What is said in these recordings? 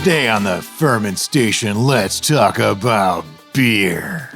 Today on the Ferment Station, let's talk about beer.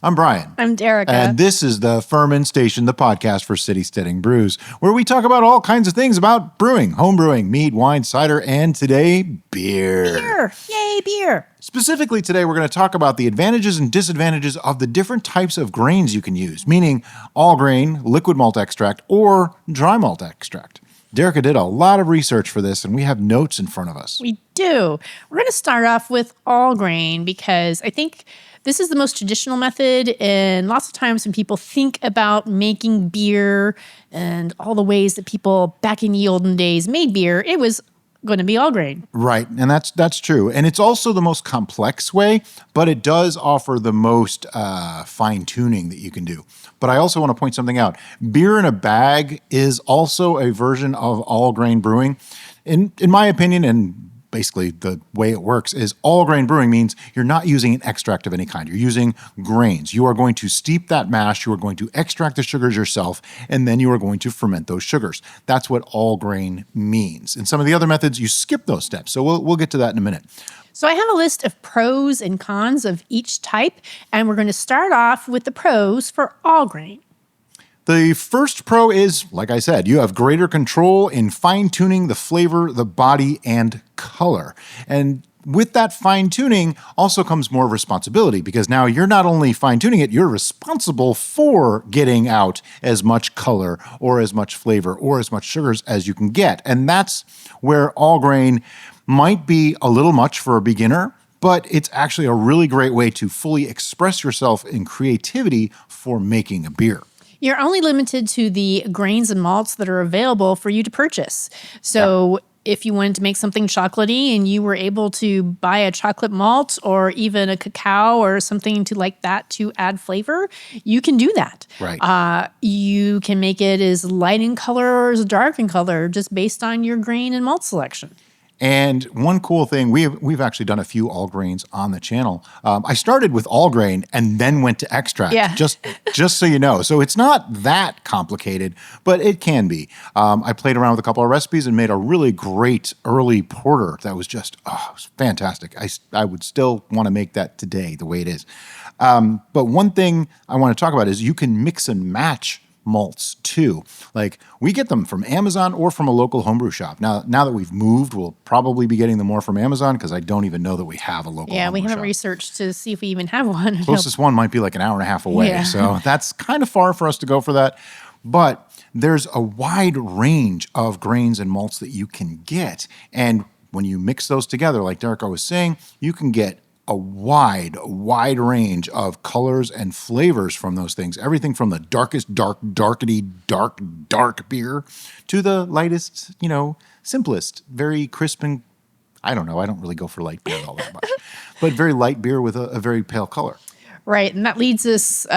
I'm Brian. I'm Derica. And this is the Ferment Station, the podcast for City Steading Brews, where we talk about all kinds of things about brewing, home brewing, mead, wine, cider, and today, beer. Beer! Yay, beer! Specifically today, we're going to talk about the advantages and disadvantages of the different types of grains you can use, meaning all grain, liquid malt extract, or dry malt extract. Derica did a lot of research for this, and we have notes in front of us. We do. We're going to start off with all grain because I think this is the most traditional method, and lots of times when people think about making beer and all the ways that people back in the olden days made beer, it was going to be all grain. Right, and that's true. And it's also the most complex way, but it does offer the most fine-tuning that you can do. But I also want to point something out. Beer in a bag is also a version of all grain brewing. In my opinion, and basically the way it works is all grain brewing means you're not using an extract of any kind. You're using grains. You are going to steep that mash. You are going to extract the sugars yourself, and then you are going to ferment those sugars. That's what all grain means. In some of the other methods, you skip those steps. So we'll get to that in a minute. So I have a list of pros and cons of each type, and we're going to start off with the pros for all grain. The first pro is, like I said, you have greater control in fine-tuning the flavor, the body, and color. And with that fine-tuning also comes more responsibility because now you're not only fine-tuning it, you're responsible for getting out as much color or as much flavor or as much sugars as you can get. And that's where all grain might be a little much for a beginner, but it's actually a really great way to fully express yourself in creativity for making a beer. You're only limited to the grains and malts that are available for you to purchase. So if you wanted to make something chocolatey and you were able to buy a chocolate malt or even a cacao or something to like that to add flavor, you can do that. Right. You can make it as light in color or as dark in color just based on your grain and malt selection. And one cool thing, we've actually done a few all grains on the channel. I started with all grain and then went to extract, just so you know. So it's not that complicated, but it can be. I played around with a couple of recipes and made a really great early porter that was just it was fantastic. I would still want to make that today the way it is. But one thing I want to talk about is you can mix and match malts too. Like we get them from Amazon or from a local homebrew shop. Now that we've moved, we'll probably be getting them more from Amazon because I don't even know that we have a local homebrew shop. We haven't researched to see if we even have one. Closest one might be like an hour and a half away. So that's kind of far for us to go for that. But there's a wide range of grains and malts that you can get. And when you mix those together, like Derica was saying, you can get a wide range of colors and flavors from those things. Everything from the darkest, darkety, dark beer to the lightest, simplest, very crisp and, I don't know, I don't really go for light beer all that much, but very light beer with a very pale color. Right, and that leads us,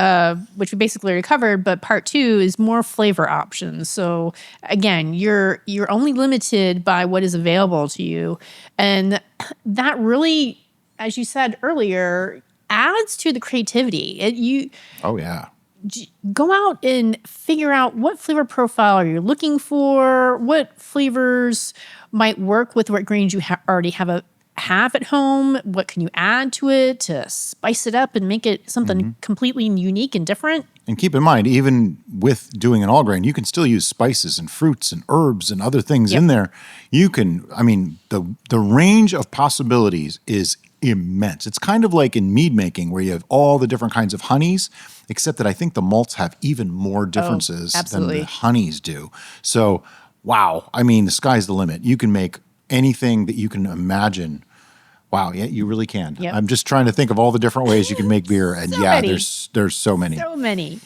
which we basically already covered, but part two is more flavor options. So again, you're only limited by what is available to you. And that really, as you said earlier, adds to the creativity. Go out and figure out what flavor profile you're looking for, what flavors might work with what grains you already have at home, what can you add to it to spice it up and make it something completely unique and different. And keep in mind, even with doing an all grain, you can still use spices and fruits and herbs and other things in there. You can, the range of possibilities is immense. It's kind of like in mead making where you have all the different kinds of honeys, except that I think the malts have even more differences than the honeys do. So, wow. The sky's the limit. You can make anything that you can imagine. Wow, yeah, you really can. Yep. I'm just trying to think of all the different ways you can make beer, and there's so many. So many.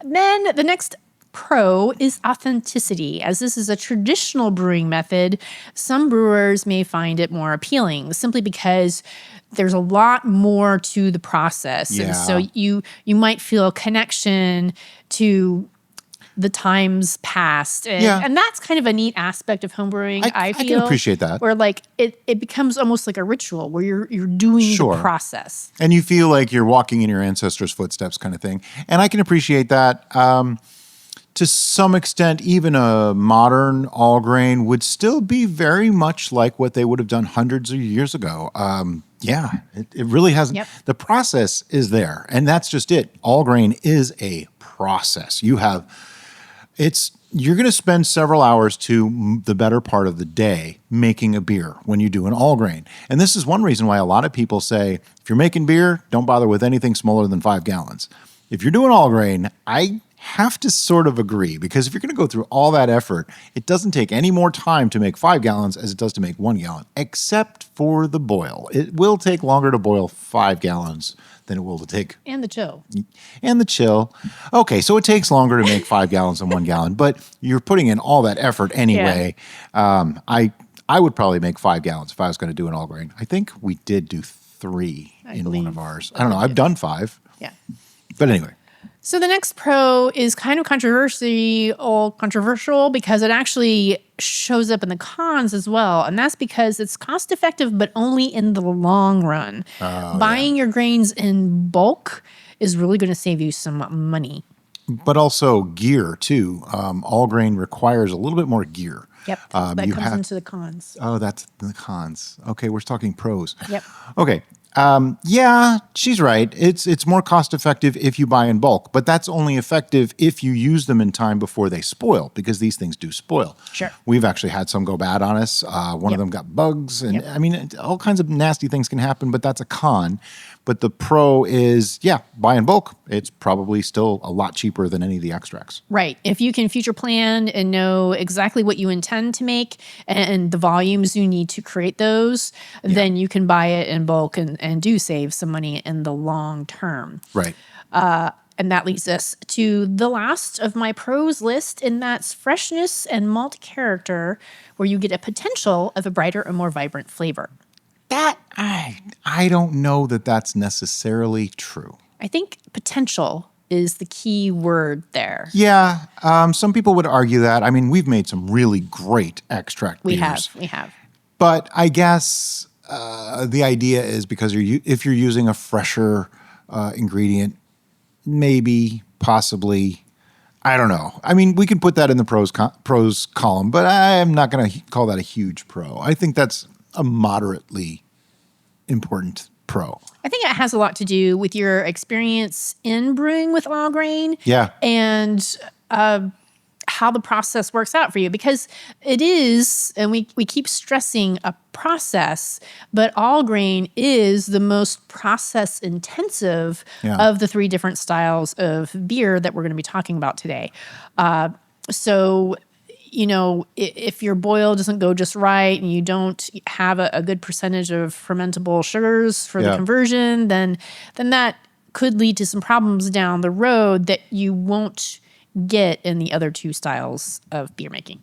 Then the next pro is authenticity. As this is a traditional brewing method, some brewers may find it more appealing simply because there's a lot more to the process. Yeah. And so you might feel a connection to the times past. And that's kind of a neat aspect of homebrewing, I feel. I can appreciate that. Where it becomes almost like a ritual where you're doing the process. And you feel like you're walking in your ancestors' footsteps kind of thing. And I can appreciate that. to some extent, even a modern all grain would still be very much like what they would have done hundreds of years ago. It really hasn't. Yep. The process is there, and that's just it. All grain is a process. You're going to spend several hours to the better part of the day making a beer when you do an all grain. And this is one reason why a lot of people say, if you're making beer, don't bother with anything smaller than 5 gallons. If you're doing all grain, I have to sort of agree, because if you're going to go through all that effort, it doesn't take any more time to make 5 gallons as it does to make 1 gallon, except for the boil. It will take longer to boil 5 gallons than it will to take. And the chill. And the chill. Okay, so it takes longer to make 5 gallons than 1 gallon, but you're putting in all that effort anyway. Yeah. I would probably make 5 gallons if I was going to do an all grain. I think we did do 3 in one of ours. I don't know. I've done 5. Yeah. But anyway. So the next pro is kind of controversial because it actually shows up in the cons as well. And that's because it's cost effective, but only in the long run. Buying your grains in bulk is really going to save you some money. But also gear too. All grain requires a little bit more gear. Yep, that comes into the cons. Oh, that's the cons. Okay, we're talking pros. Yep. Okay. Yeah, she's right. It's more cost effective if you buy in bulk, but that's only effective if you use them in time before they spoil, because these things do spoil. Sure. We've actually had some go bad on us. One of them got bugs, and I mean, all kinds of nasty things can happen, but that's a con. But the pro is, buy in bulk. It's probably still a lot cheaper than any of the extracts. Right. If you can future plan and know exactly what you intend to make and the volumes you need to create those, then you can buy it in bulk and do save some money in the long term. Right. And that leads us to the last of my pros list, and that's freshness and malt character, where you get a potential of a brighter and more vibrant flavor. That, I don't know that that's necessarily true. I think potential is the key word there. Yeah, some people would argue that. I mean, we've made some really great extract beers. We have. But I guess the idea is because if you're using a fresher ingredient, maybe, possibly, I don't know. I mean, we can put that in the pros column, but I'm not going to call that a huge pro. I think that's a moderately important pro. I think it has a lot to do with your experience in brewing with all grain. Yeah. And how the process works out for you, because it is, and we keep stressing a process, but all grain is the most process intensive of the 3 different styles of beer that we're going to be talking about today. So, if your boil doesn't go just right and you don't have a good percentage of fermentable sugars for the conversion, then that could lead to some problems down the road that you won't get in the other 2 styles of beer making.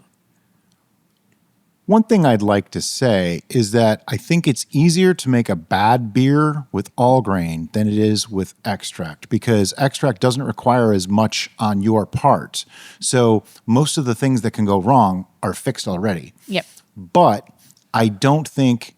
One thing I'd like to say is that I think it's easier to make a bad beer with all grain than it is with extract, because extract doesn't require as much on your part. So most of the things that can go wrong are fixed already. Yep. But I do think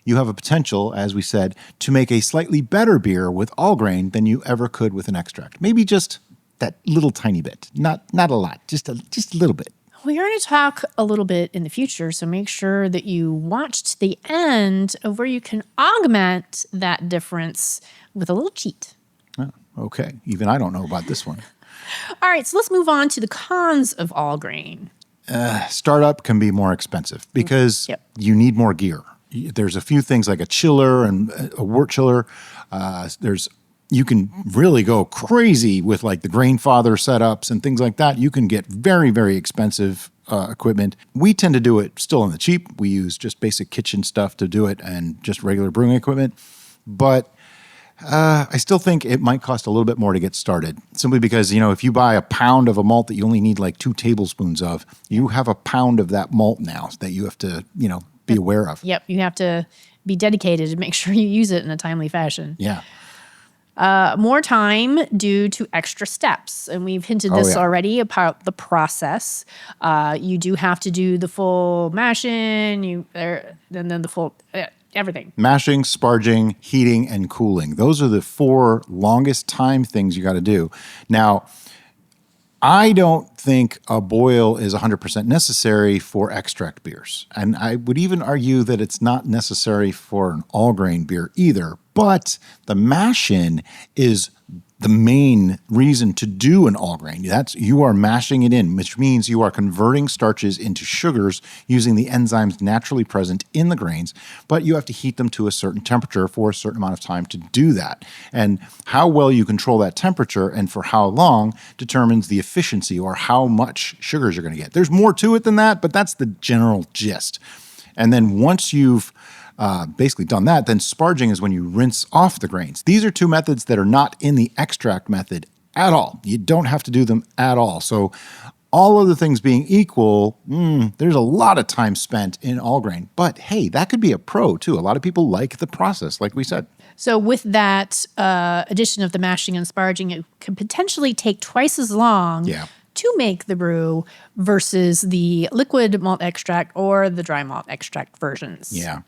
you have a potential, as we said, to make a slightly better beer with all grain than you ever could with an extract. Maybe just that little tiny bit. Not a lot, just a little bit. We're going to talk a little bit in the future, so make sure that you watched the end of where you can augment that difference with a little cheat. Oh, okay. Even I don't know about this one. All right, so let's move on to the cons of all grain. Startup can be more expensive because you need more gear. There's a few things like a chiller and a wort chiller. You can really go crazy with like the Grainfather setups and things like that. You can get very, very expensive equipment. We tend to do it still on the cheap. We use just basic kitchen stuff to do it and just regular brewing equipment. But I still think it might cost a little bit more to get started, simply because, if you buy a pound of a malt that you only need like 2 tablespoons of, you have a pound of that malt now that you have to, be aware of. Yep, you have to be dedicated to make sure you use it in a timely fashion. Yeah. More time due to extra steps. And we've hinted this already about the process. You do have to do the full mashing, and then the full everything. Mashing, sparging, heating, and cooling. Those are the 4 longest time things you got to do. Now, I don't think a boil is 100% necessary for extract beers. And I would even argue that it's not necessary for an all grain beer either. But the mash-in is the main reason to do an all grain. You are mashing it in, which means you are converting starches into sugars using the enzymes naturally present in the grains, but you have to heat them to a certain temperature for a certain amount of time to do that. And how well you control that temperature and for how long determines the efficiency or how much sugars you're going to get. There's more to it than that, but that's the general gist. And then once you've basically done that, then sparging is when you rinse off the grains. These are 2 methods that are not in the extract method at all. You don't have to do them at all. So all other things being equal, there's a lot of time spent in all grain. But hey, that could be a pro too. A lot of people like the process, like we said. So with that addition of the mashing and sparging, it could potentially take twice as long to make the brew versus the liquid malt extract or the dry malt extract versions. Yeah.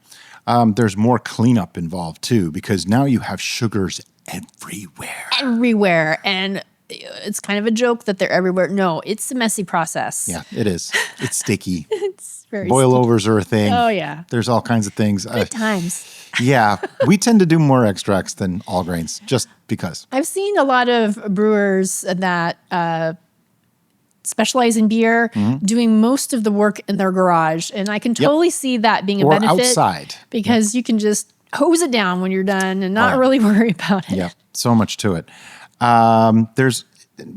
There's more cleanup involved too, because now you have sugars everywhere. Everywhere. And it's kind of a joke that they're everywhere. No, it's a messy process. Yeah, it is. It's sticky. It's very Boilovers are a thing. Oh, yeah. There's all kinds of things. Good times. Yeah, we tend to do more extracts than all grains just because. I've seen a lot of brewers that specialize in beer doing most of the work in their garage. And I can totally see that being a benefit. Or outside. Because you can just hose it down when you're done and not really worry about it. Yeah, so much to it.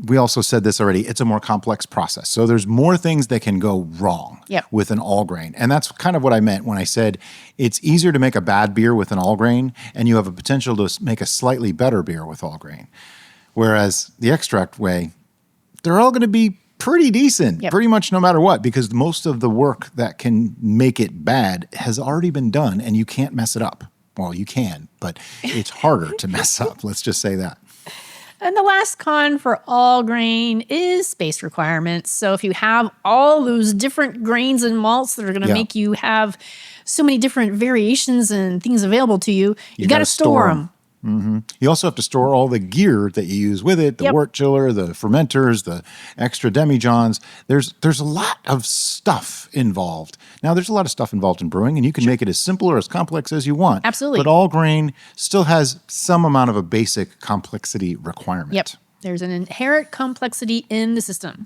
We also said this already, it's a more complex process. So there's more things that can go wrong with an all grain. And that's kind of what I meant when I said it's easier to make a bad beer with an all grain and you have a potential to make a slightly better beer with all grain. Whereas the extract way, they're all going to be pretty decent, pretty much no matter what, because most of the work that can make it bad has already been done and you can't mess it up. Well, you can, but it's harder to mess up. Let's just say that. And the last con for all grain is space requirements. So if you have all those different grains and malts that are going to make you have so many different variations and things available to you, you got to store them. Mm-hmm. You also have to store all the gear that you use with it, the wort chiller, the fermenters, the extra demijohns. There's a lot of stuff involved. Now, there's a lot of stuff involved in brewing, and you can make it as simple or as complex as you want. Absolutely. But all grain still has some amount of a basic complexity requirement. Yep. There's an inherent complexity in the system.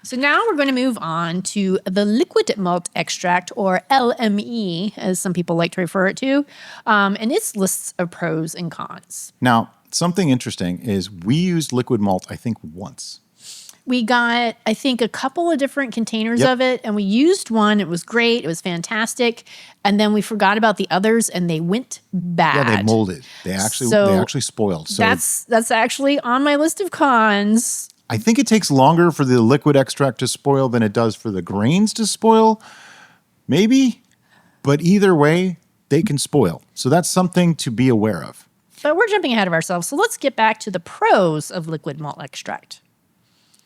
So now we're going to move on to the liquid malt extract, or LME, as some people like to refer it to, and its lists of pros and cons. Now, something interesting is we used liquid malt, I think, once. We got, I think, a couple of different containers of it, and we used one. It was great. It was fantastic. And then we forgot about the others, and they went bad. Yeah, they molded. They actually spoiled. So that's actually on my list of cons. I think it takes longer for the liquid extract to spoil than it does for the grains to spoil. Maybe. But either way, they can spoil. So that's something to be aware of. But we're jumping ahead of ourselves. So let's get back to the pros of liquid malt extract.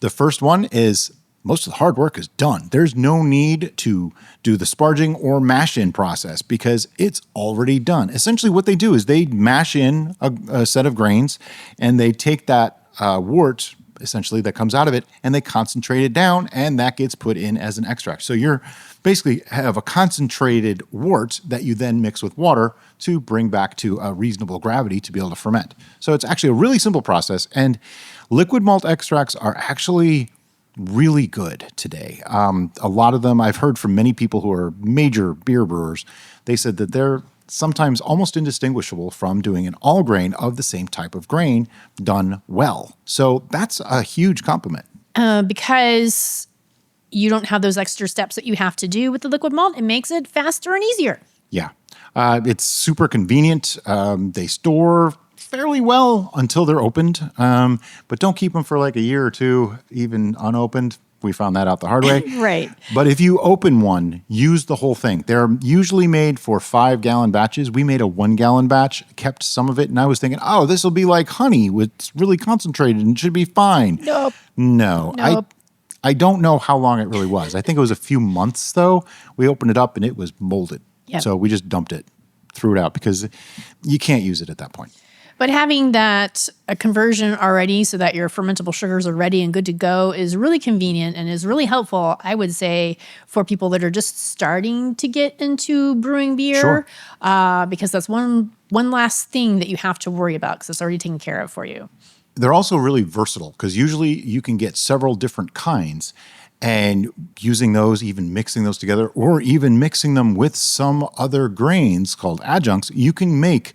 The first one is most of the hard work is done. There's no need to do the sparging or mash in process because it's already done. Essentially what they do is they mash in a set of grains and they take that wort essentially that comes out of it and they concentrate it down and that gets put in as an extract. So you're basically have a concentrated wort that you then mix with water to bring back to a reasonable gravity to be able to ferment. So it's actually a really simple process, and liquid malt extracts are actually really good today. A lot of them, I've heard from many people who are major beer brewers, they said that they're sometimes almost indistinguishable from doing an all grain of the same type of grain done well. So that's a huge compliment. Because you don't have those extra steps that you have to do with the liquid malt. It makes it faster and easier. Yeah. It's super convenient. They store fairly well until they're opened, but don't keep them for like a year or two, even unopened. We found that out the hard way. Right. But if you open one, use the whole thing. They're usually made for 5-gallon batches. We made a 1-gallon batch, kept some of it, and I was thinking, oh, this will be like honey. It's really concentrated and should be fine. Nope. No. Nope. I don't know how long it really was. I think it was a few months, though. We opened it up, and it was molded. Yep. So we just dumped it, threw it out, because you can't use it at that point. But having that a conversion already so that your fermentable sugars are ready and good to go is really convenient and is really helpful, I would say, for people that are just starting to get into brewing beer. Sure. Because that's one last thing that you have to worry about because it's already taken care of for you. They're also really versatile because usually you can get several different kinds, and using those, even mixing those together, or even mixing them with some other grains called adjuncts, you can make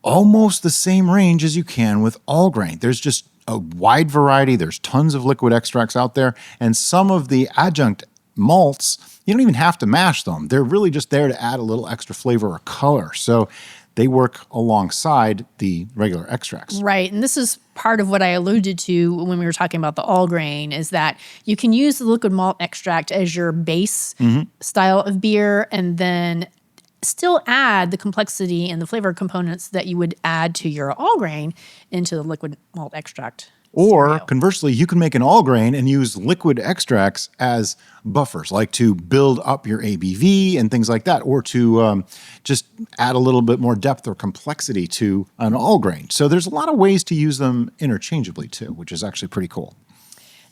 almost the same range as you can with all grain. There's just a wide variety. There's tons of liquid extracts out there. And some of the adjunct malts, you don't even have to mash them. They're really just there to add a little extra flavor or color. So they work alongside the regular extracts. Right. And this is part of what I alluded to when we were talking about the all grain is that you can use the liquid malt extract as your base style of beer and then still add the complexity and the flavor components that you would add to your all grain into the liquid malt extract. Or scenario. conversely, you can make an all grain and use liquid extracts as buffers, like to build up your ABV and things like that, or to just add a little bit more depth or complexity to an all grain. So there's a lot of ways to use them interchangeably too, which is actually pretty cool.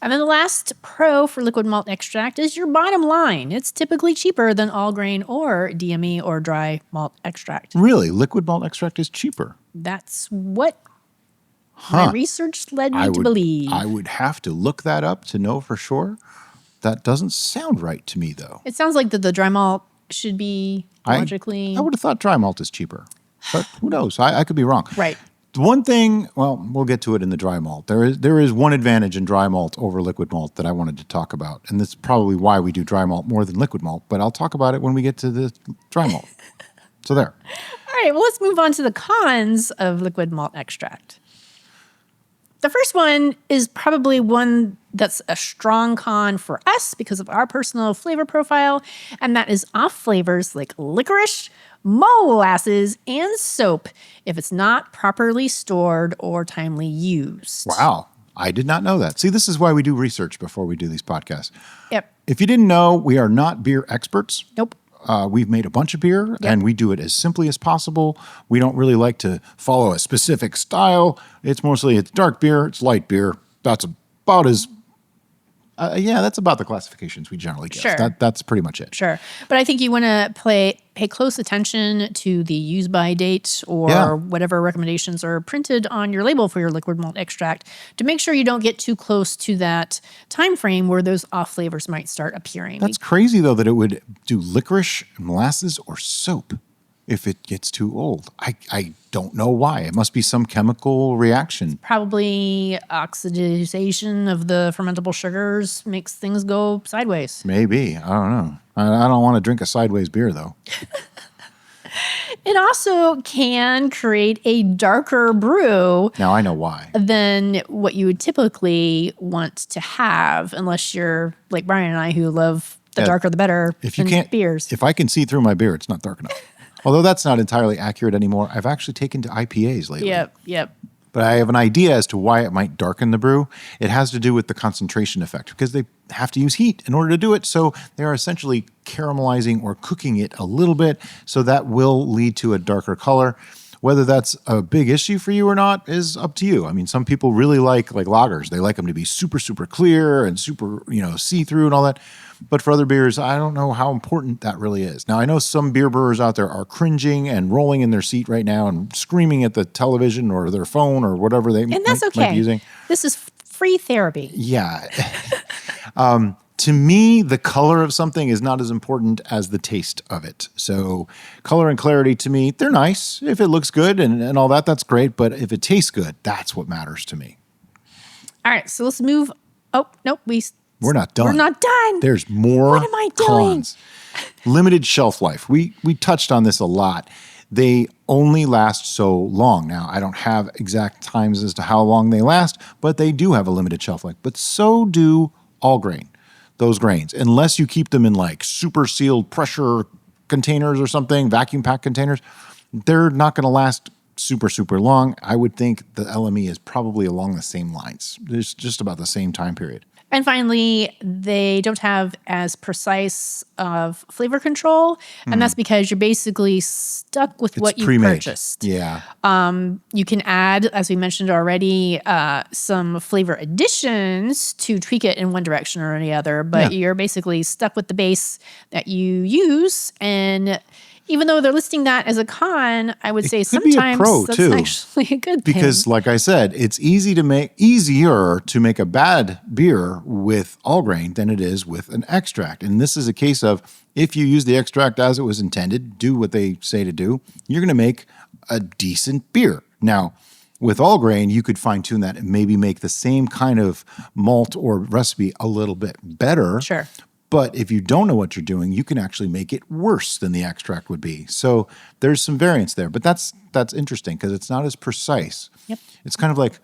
And then the last pro for liquid malt extract is your bottom line. It's typically cheaper than all grain or DME or dry malt extract. Really? Liquid malt extract is cheaper? That's what my research led me to believe. I would have to look that up to know for sure. That doesn't sound right to me, though. It sounds like the dry malt should be logically. I would have thought dry malt is cheaper, but who knows? I could be wrong. Right. The one thing, well, we'll get to it in the dry malt. There is one advantage in dry malt over liquid malt that I wanted to talk about, and that's probably why we do dry malt more than liquid malt, but I'll talk about it when we get to the dry malt. So there. All right, well, let's move on to the cons of liquid malt extract. The first one is probably one that's a strong con for us because of our personal flavor profile, and that is off flavors like licorice, molasses, and soap if it's not properly stored or timely used. Wow. I did not know that. See, this is why we do research before we do these podcasts. Yep. If you didn't know, we are not beer experts. Nope. We've made a bunch of beer, and we do it as simply as possible. We don't really like to follow a specific style. It's dark beer, it's light beer. That's about as that's about the classifications we generally give. Sure. That's pretty much it. Sure. But I think you want to pay close attention to the use by date or whatever recommendations are printed on your label for your liquid malt extract to make sure you don't get too close to that time frame where those off flavors might start appearing. That's crazy, though, that it would do licorice, molasses, or soap if it gets too old. I don't know why. It must be some chemical reaction. Probably oxidization of the fermentable sugars makes things go sideways. Maybe. I don't know. I don't want to drink a sideways beer, though. It also can create a darker brew. Now I know why. Than what you would typically want to have, unless you're like Brian and I, who love the darker the better in beers. If I can see through my beer, it's not dark enough. Although that's not entirely accurate anymore. I've actually taken to IPAs lately. Yep. But I have an idea as to why it might darken the brew. It has to do with the concentration effect because they have to use heat in order to do it. So they are essentially caramelizing or cooking it a little bit. So that will lead to a darker color. Whether that's a big issue for you or not is up to you. I mean, some people really like lagers. They like them to be super, super clear and super, see-through and all that. But for other beers, I don't know how important that really is. Now, I know some beer brewers out there are cringing and rolling in their seat right now and screaming at the television or their phone or whatever they might be using. This is free therapy. Yeah. To me, the color of something is not as important as the taste of it. So color and clarity to me, they're nice. If it looks good and all that, that's great. But if it tastes good, that's what matters to me. All right, so let's move. Oh, nope. We're not done. We're not done. There's more What am I doing? cons. Limited shelf life. We touched on this a lot. They only last so long. Now, I don't have exact times as to how long they last, but they do have a limited shelf life. But so do all grain. those grains, unless you keep them in like super sealed pressure containers or something, vacuum pack containers, they're not going to last super, super long. I would think the LME is probably along the same lines. It's just about the same time period. And finally, they don't have as precise of flavor control, and that's because you're basically stuck with what you purchased. Yeah. You can add, as we mentioned already, some flavor additions to tweak it in one direction or the other, but you're basically stuck with the base that you use. And even though they're listing that as a con, I would say sometimes that's actually a good thing. Because like I said, it's easier to make a bad beer with all grain than it is with an extract. And this is a case of, if you use the extract as it was intended, do what they say to do, you're going to make a decent beer. Now, with all grain, you could fine tune that and maybe make the same kind of malt or recipe a little bit better. Sure. But if you don't know what you're doing, you can actually make it worse than the extract would be. So there's some variance there, but that's interesting because it's not as precise. Yep. It's kind of like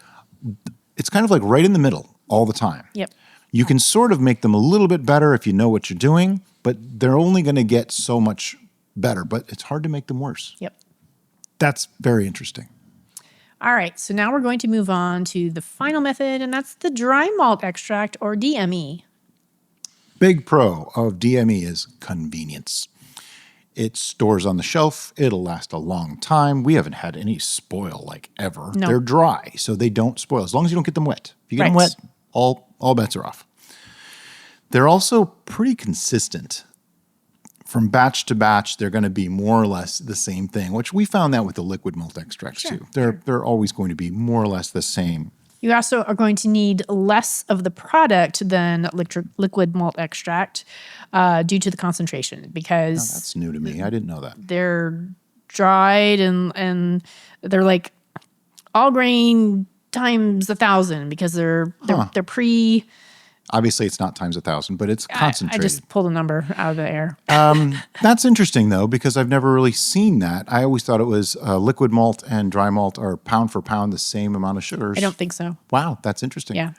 right in the middle all the time. Yep. You can sort of make them a little bit better if you know what you're doing, but they're only going to get so much better. But it's hard to make them worse. Yep. That's very interesting. All right, so now we're going to move on to the final method, and that's the dry malt extract, or DME. Big pro of DME is convenience. It stores on the shelf. It'll last a long time. We haven't had any spoil like ever. No. They're dry, so they don't spoil as long as you don't get them wet. If you get them wet, all bets are off. They're also pretty consistent. From batch to batch, they're going to be more or less the same thing, which we found that with the liquid malt extracts too. They're always going to be more or less the same. You also are going to need less of the product than liquid malt extract due to the concentration, because that's new to me. I didn't know that. They're dried and they're like all grain times 1,000 because they're pre. Obviously, it's not times 1,000, but it's concentrated. I just pulled a number out of the air. That's interesting, though, because I've never really seen that. I always thought it was liquid malt and dry malt are pound for pound the same amount of sugars. I don't think so. Wow, that's interesting. Yeah.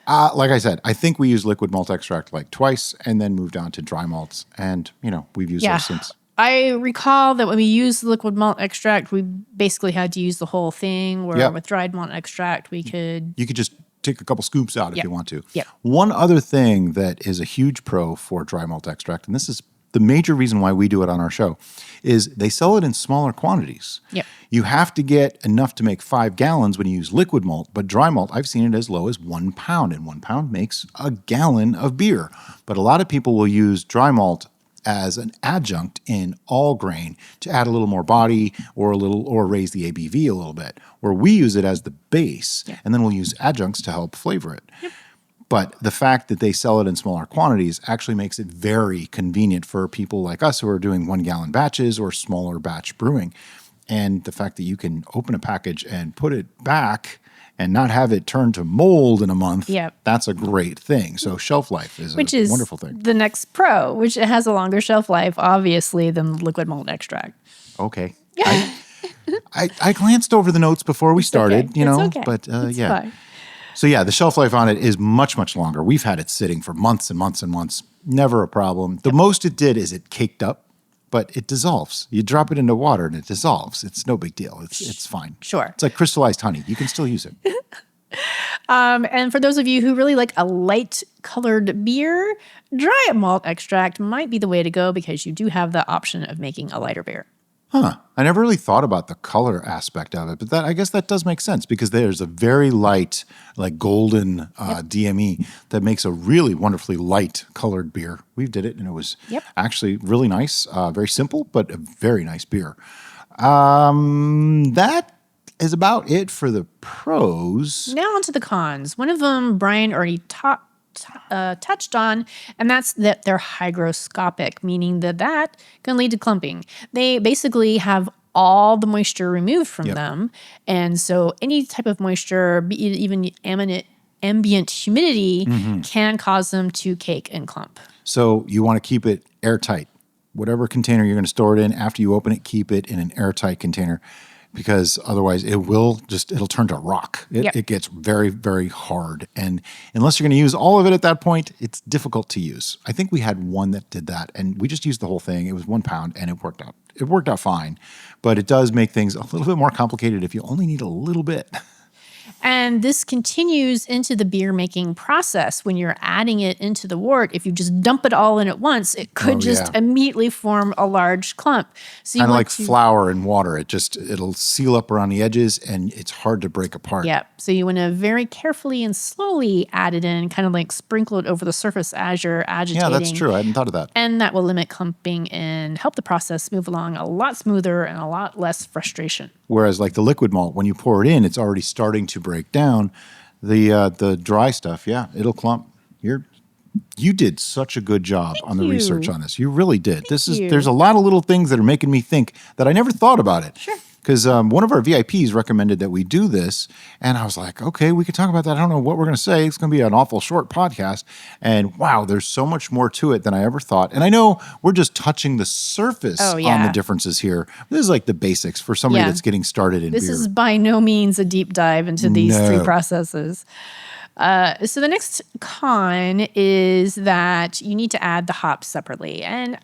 Like I said, I think we used liquid malt extract like twice and then moved on to dry malts. And, we've used those since. I recall that when we used liquid malt extract, we basically had to use the whole thing, where with dried malt extract, you could just take a couple scoops out if you want to. Yep. One other thing that is a huge pro for dry malt extract, and this is the major reason why we do it on our show, is they sell it in smaller quantities. Yep. You have to get enough to make 5 gallons when you use liquid malt, but dry malt, I've seen it as low as 1 pound, and 1 pound makes a gallon of beer. But a lot of people will use dry malt as an adjunct in all grain to add a little more body or raise the ABV a little bit, where we use it as the base, and then we'll use adjuncts to help flavor it. Yep. But the fact that they sell it in smaller quantities actually makes it very convenient for people like us who are doing 1 gallon batches or smaller batch brewing. And the fact that you can open a package and put it back and not have it turn to mold in a month, that's a great thing. So shelf life is a wonderful thing. The next pro, which it has a longer shelf life, obviously, than liquid malt extract. Okay. I glanced over the notes before we started, but fine. So the shelf life on it is much, much longer. We've had it sitting for months and months and months. Never a problem. The most it did is it caked up, but it dissolves. You drop it into water and it dissolves. It's no big deal. It's fine. Sure. It's like crystallized honey. You can still use it. And for those of you who really like a light colored beer, dry malt extract might be the way to go, because you do have the option of making a lighter beer. Huh. I never really thought about the color aspect of it, but I guess that does make sense, because there's a very light, like golden DME that makes a really wonderfully light colored beer. We did it, and it was actually really nice, very simple, but a very nice beer. That is about it for the pros. Now on to the cons. One of them Brian already touched on, and that's that they're hygroscopic, meaning that can lead to clumping. They basically have all the moisture removed from them, and so any type of moisture, be it even ambient humidity, can cause them to cake and clump. So you want to keep it airtight. Whatever container you're going to store it in, after you open it, keep it in an airtight container. because otherwise it'll turn to rock. It gets very, very hard. And unless you're going to use all of it at that point, it's difficult to use. I think we had one that did that, and we just used the whole thing. It was 1 pound, and it worked out. It worked out fine, but it does make things a little bit more complicated if you only need a little bit. And this continues into the beer making process. When you're adding it into the wort, if you just dump it all in at once, it could immediately form a large clump. So kind of like flour and water. It'll seal up around the edges, and it's hard to break apart. Yeah. So you want to very carefully and slowly add it in, kind of like sprinkle it over the surface as you're agitating. Yeah, that's true. I hadn't thought of that. And that will limit clumping and help the process move along a lot smoother and a lot less frustration. Whereas like the liquid malt, when you pour it in, it's already starting to break down. The dry stuff, it'll clump. You did such a good job on the research on this. You really did. There's a lot of little things that are making me think that I never thought about it. Sure. Because one of our VIPs recommended that we do this, and I was like, okay, we could talk about that. I don't know what we're going to say. It's going to be an awful short podcast. And wow, there's so much more to it than I ever thought. And I know we're just touching the surface on the differences here. This is like the basics for somebody that's getting started in beer. This is by no means a deep dive into these three processes. So the next con is that you need to add the hops separately. And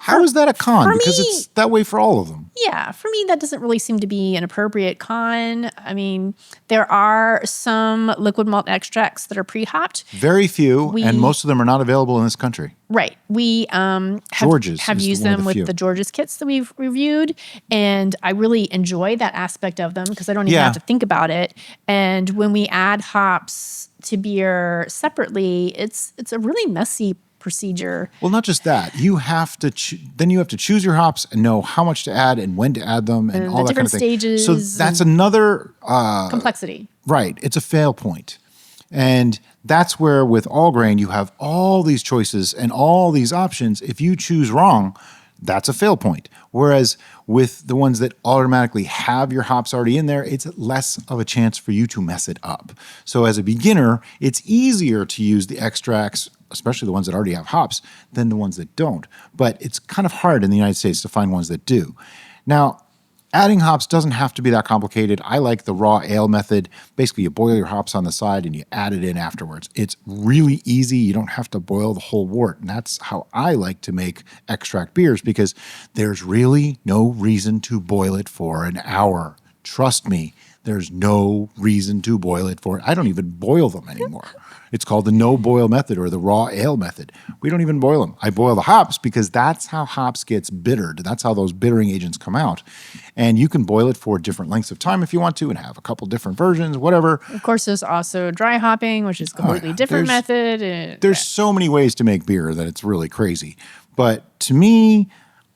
how is that a con? Because it's that way for all of them. Yeah, for me, that doesn't really seem to be an appropriate con. I mean, there are some liquid malt extracts that are pre-hopped. Very few, and most of them are not available in this country. Right. We have used them with the George's kits that we've reviewed, and I really enjoy that aspect of them because I don't even have to think about it. And when we add hops to beer separately, it's a really messy procedure. Well, not just that. You have to then you have to choose your hops and know how much to add and when to add them and all that kind of thing. Stages. So that's another complexity. Right. It's a fail point. And that's where with all grain you have all these choices and all these options. If you choose wrong, that's a fail point. Whereas with the ones that automatically have your hops already in there, it's less of a chance for you to mess it up. So as a beginner, it's easier to use the extracts, especially the ones that already have hops, than the ones that don't. But it's kind of hard in the United States to find ones that do. Now, adding hops doesn't have to be that complicated. I like the raw ale method. Basically, you boil your hops on the side and you add it in afterwards. It's really easy. You don't have to boil the whole wort. And that's how I like to make extract beers because there's really no reason to boil it for an hour. Trust me, there's no reason to boil it for. I don't even boil them anymore. It's called the no-boil method or the raw ale method. We don't even boil them. I boil the hops because that's how hops gets bittered. That's how those bittering agents come out. And you can boil it for different lengths of time if you want to and have a couple different versions, whatever. Of course, there's also dry hopping, which is a completely different method. There's so many ways to make beer that it's really crazy. But to me,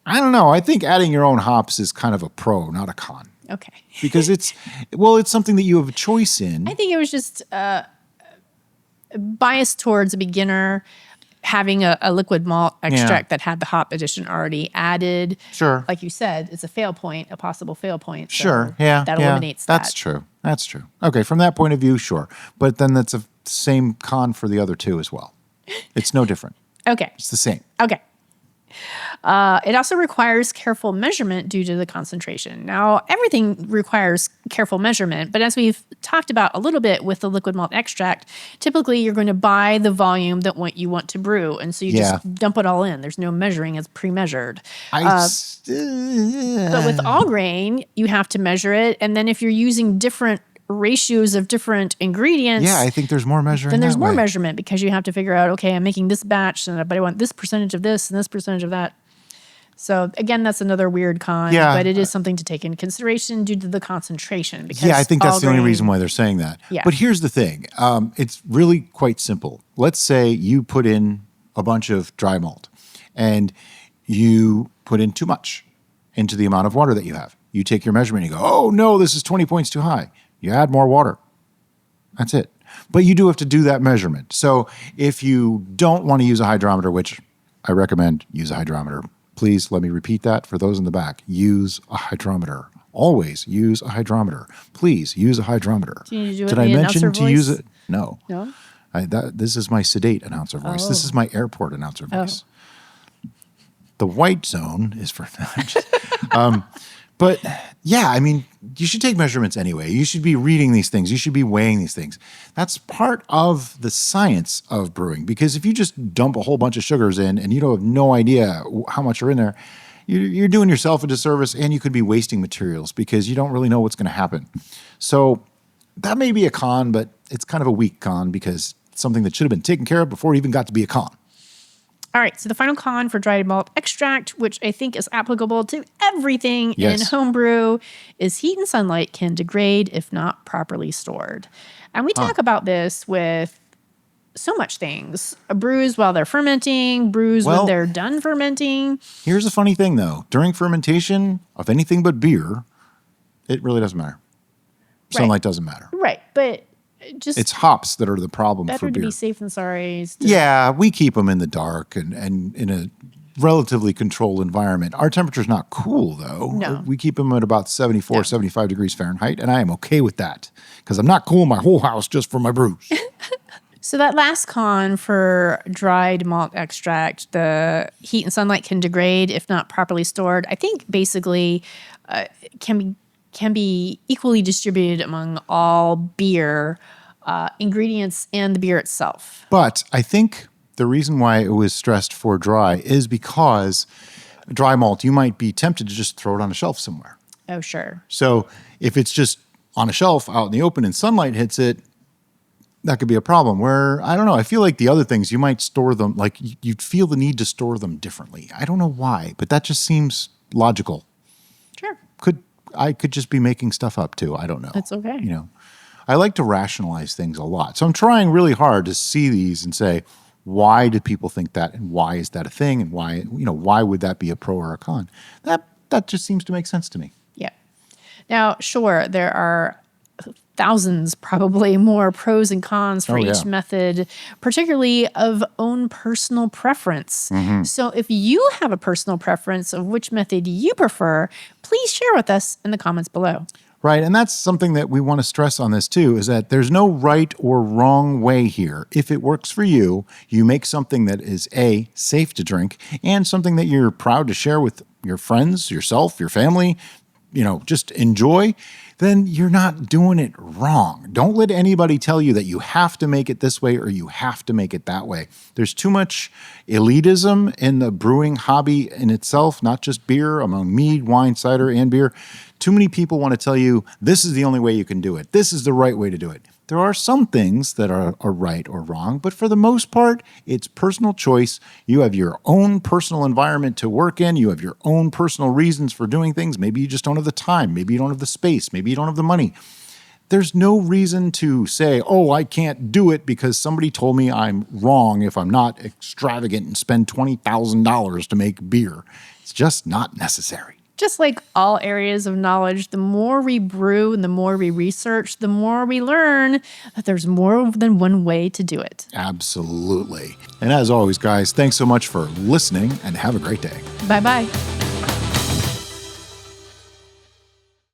I don't know. I think adding your own hops is kind of a pro, not a con. Okay. Because it's something that you have a choice in. I think it was just biased towards a beginner having a liquid malt extract that had the hop addition already added. Sure. Like you said, it's a fail point, a possible fail point. So sure. Yeah. That eliminates that. That's true. Okay. From that point of view, sure. But then that's the same con for the other two as well. It's no different. Okay. It's the same. Okay. It also requires careful measurement due to the concentration. Now, everything requires careful measurement, but as we've talked about a little bit with the liquid malt extract, typically you're going to buy the volume that you want to brew, and so you just dump it all in. There's no measuring; it's pre-measured. But with all grain, you have to measure it, and then if you're using different ratios of different ingredients. Yeah, I think there's more measuring. Then there's more measurement because you have to figure out, okay, I'm making this batch, but I want this percentage of this and this percentage of that. So again, that's another weird con, but it is something to take into consideration due to the concentration. Because I think that's the only reason why they're saying that. Yeah. But here's the thing. It's really quite simple. Let's say you put in a bunch of dry malt and you put in too much into the amount of water that you have. You take your measurement and you go, oh no, this is 20 points too high. You add more water. That's it. But you do have to do that measurement. So if you don't want to use a hydrometer, which I recommend use a hydrometer, please let me repeat that for those in the back. Use a hydrometer. Always use a hydrometer. Please use a hydrometer. Did I mention to use it? No. No? This is my sedate announcer voice. This is my airport announcer voice. The white zone is for that. But Yeah, I mean, you should take measurements anyway. You should be reading these things. You should be weighing these things. That's part of the science of brewing, because if you just dump a whole bunch of sugars in and you don't have no idea how much are in there, you're doing yourself a disservice, and you could be wasting materials because you don't really know what's going to happen. So that may be a con, but it's kind of a weak con because it's something that should have been taken care of before it even got to be a con. All right, so the final con for dry malt extract, which I think is applicable to everything in homebrew, is heat and sunlight can degrade if not properly stored. And we talk about this with so much things. Brews while they're fermenting, brews when they're done fermenting. Here's the funny thing, though. During fermentation of anything but beer, it really doesn't matter. Sunlight doesn't matter. Right, but it's hops that are the problem for beer. Better to be safe than sorry. Yeah, we keep them in the dark and in a relatively controlled environment. Our temperature's not cool, though. No. We keep them at about 74, 75 degrees Fahrenheit, and I am okay with that because I'm not cooling my whole house just for my brews. So that last con for dried malt extract, the heat and sunlight can degrade if not properly stored, I think basically can be equally distributed among all beer ingredients and the beer itself. But I think the reason why it was stressed for dry is because dry malt, you might be tempted to just throw it on a shelf somewhere. Oh, sure. So if it's just on a shelf out in the open and sunlight hits it, that could be a problem. Where, I don't know, I feel like the other things, you might store them, like you'd feel the need to store them differently. I don't know why, but that just seems logical. Sure. I could just be making stuff up too. I don't know. That's okay. You know, I like to rationalize things a lot. So I'm trying really hard to see these and say, why did people think that? And why is that a thing? And why would that be a pro or a con? That just seems to make sense to me. Yeah. Now, sure, there are thousands, probably more pros and cons for each method, particularly of own personal preference. Mm-hmm. So if you have a personal preference of which method you prefer, please share with us in the comments below. Right, and that's something that we want to stress on this too, is that there's no right or wrong way here. If it works for you, you make something that is A, safe to drink, and something that you're proud to share with your friends, yourself, your family, just enjoy, then you're not doing it wrong. Don't let anybody tell you that you have to make it this way or you have to make it that way. There's too much elitism in the brewing hobby in itself, not just beer, among mead, wine, cider, and beer. Too many people want to tell you this is the only way you can do it. This is the right way to do it. There are some things that are right or wrong, but for the most part, it's personal choice. You have your own personal environment to work in. You have your own personal reasons for doing things. Maybe you just don't have the time. Maybe you don't have the space. Maybe you don't have the money. There's no reason to say, oh, I can't do it because somebody told me I'm wrong if I'm not extravagant and spend $20,000 to make beer. It's just not necessary. Just like all areas of knowledge, the more we brew and the more we research, the more we learn that there's more than one way to do it. Absolutely. And as always, guys, thanks so much for listening and have a great day. Bye-bye.